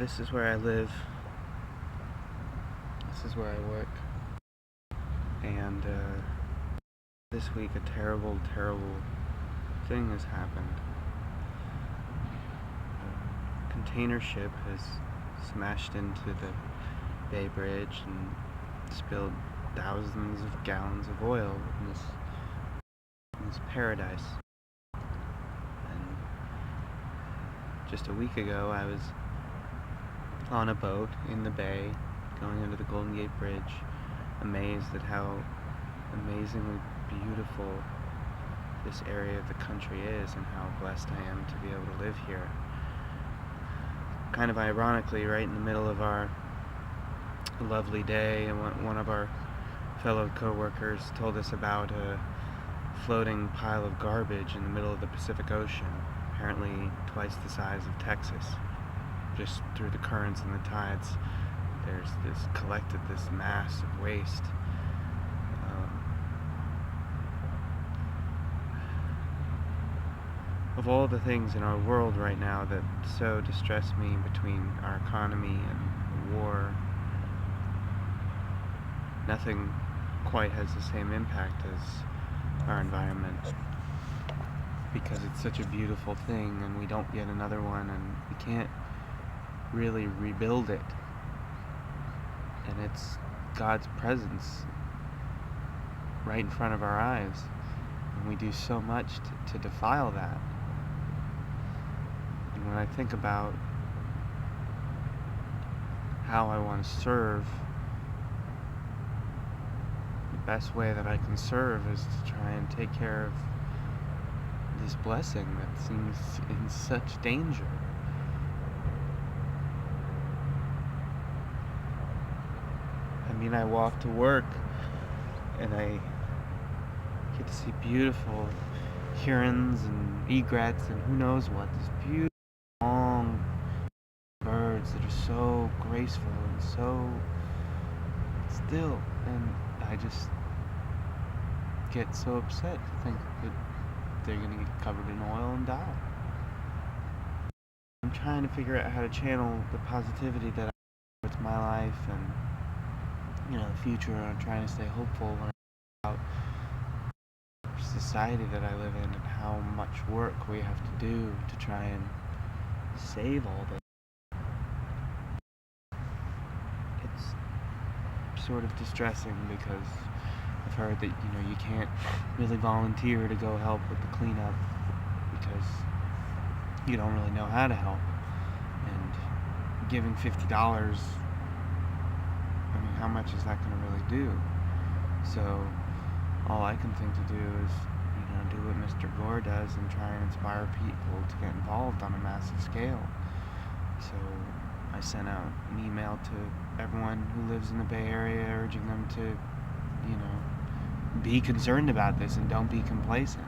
This is where I live. This is where I work. And this week a terrible, terrible thing has happened. A container ship has smashed into the Bay Bridge and spilled thousands of gallons of oil in this paradise. And just a week ago I was on a boat in the bay going under the Golden Gate Bridge, amazed at how amazingly beautiful this area of the country is and how blessed I am to be able to live here. Kind of ironically, right in the middle of our lovely day, and one of our fellow co-workers told us about a floating pile of garbage in the middle of the Pacific Ocean, apparently twice the size of Texas. Just through the currents and the tides, there's this mass of waste. Of all the things in our world right now that so distress me, between our economy and the war, nothing quite has the same impact as our environment, because it's such a beautiful thing and we don't get another one and we can't really rebuild it. And it's God's presence right in front of our eyes, and we do so much to defile that. And when I think about how I want to serve, the best way that I can serve is to try and take care of this blessing that seems in such danger. I mean, I walk to work and I get to see beautiful herons and egrets and who knows what, these beautiful long birds that are so graceful and so still, and I just get so upset to think that they're gonna get covered in oil and die. I'm trying to figure out how to channel the positivity that I have with my life and the future. I'm trying to stay hopeful when I think about the society that I live in and how much work we have to do to try and save all this. It's sort of distressing because I've heard that you can't really volunteer to go help with the cleanup because you don't really know how to help, and giving $50, how much is that going to really do? So all I can think to do is do what Mr. Gore does and try and inspire people to get involved on a massive scale. So I sent out an email to everyone who lives in the Bay Area, urging them to be concerned about this and don't be complacent.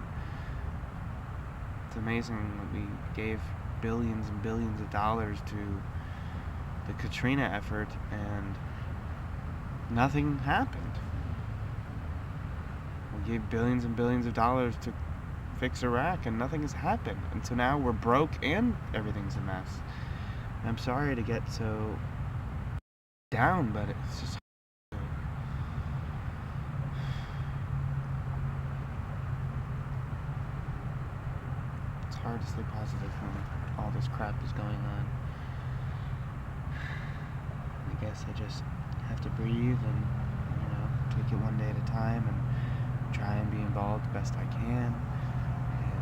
It's amazing that we gave billions and billions of dollars to the Katrina effort and nothing happened. We gave billions and billions of dollars to fix Iraq and nothing has happened. And so now we're broke and everything's a mess. And I'm sorry to get so down, but it's just hard to stay positive when all this crap is going on. I guess I just have to breathe and take it one day at a time and try and be involved the best I can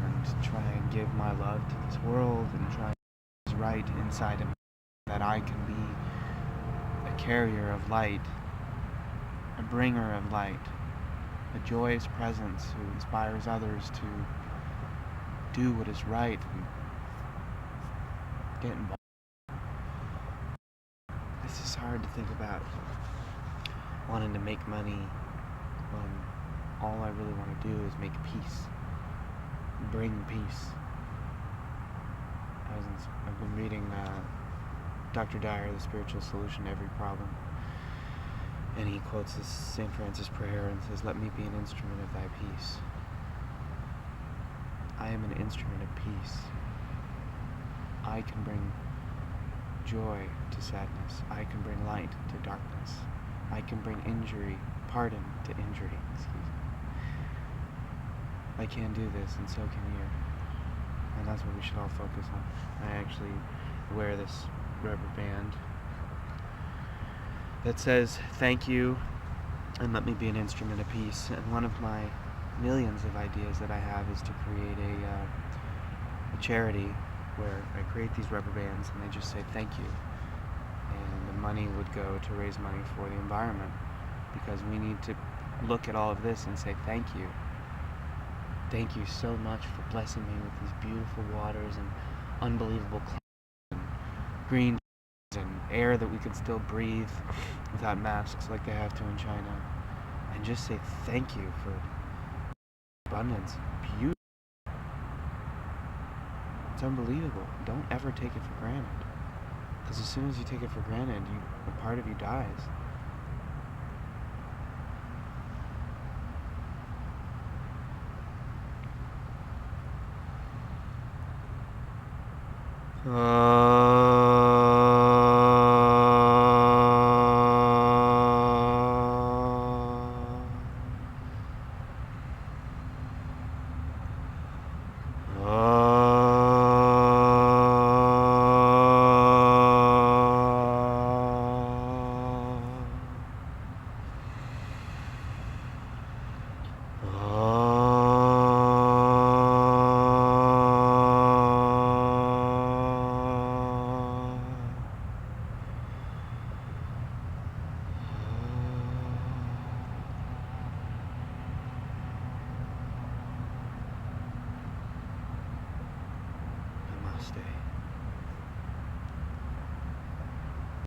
and try and give my love to this world and try and do what's right inside of me, that I can be a carrier of light, a bringer of light, a joyous presence who inspires others to do what is right and get involved. It's just hard to think about wanting to make money when all I really want to do is make peace, bring peace. I've been reading Dr. Dyer, The Spiritual Solution to Every Problem, and he quotes this St. Francis prayer and says, "Let me be an instrument of thy peace." I am an instrument of peace. I can bring joy to sadness. I can bring light to darkness. I can bring pardon to injury. Excuse me. I can do this, and so can you. And that's what we should all focus on. I actually wear this rubber band that says, "Thank you, and let me be an instrument of peace." And one of my millions of ideas that I have is to create a charity where I create these rubber bands and they just say thank you. And the money would go to raise money for the environment, because we need to look at all of this and say thank you. Thank you so much for blessing me with these beautiful waters and unbelievable clouds and green and air that we can still breathe without masks like they have to in China. And just say thank you for abundance. Beauty. It's unbelievable. Don't ever take it for granted. Because as soon as you take it for granted, a part of you dies.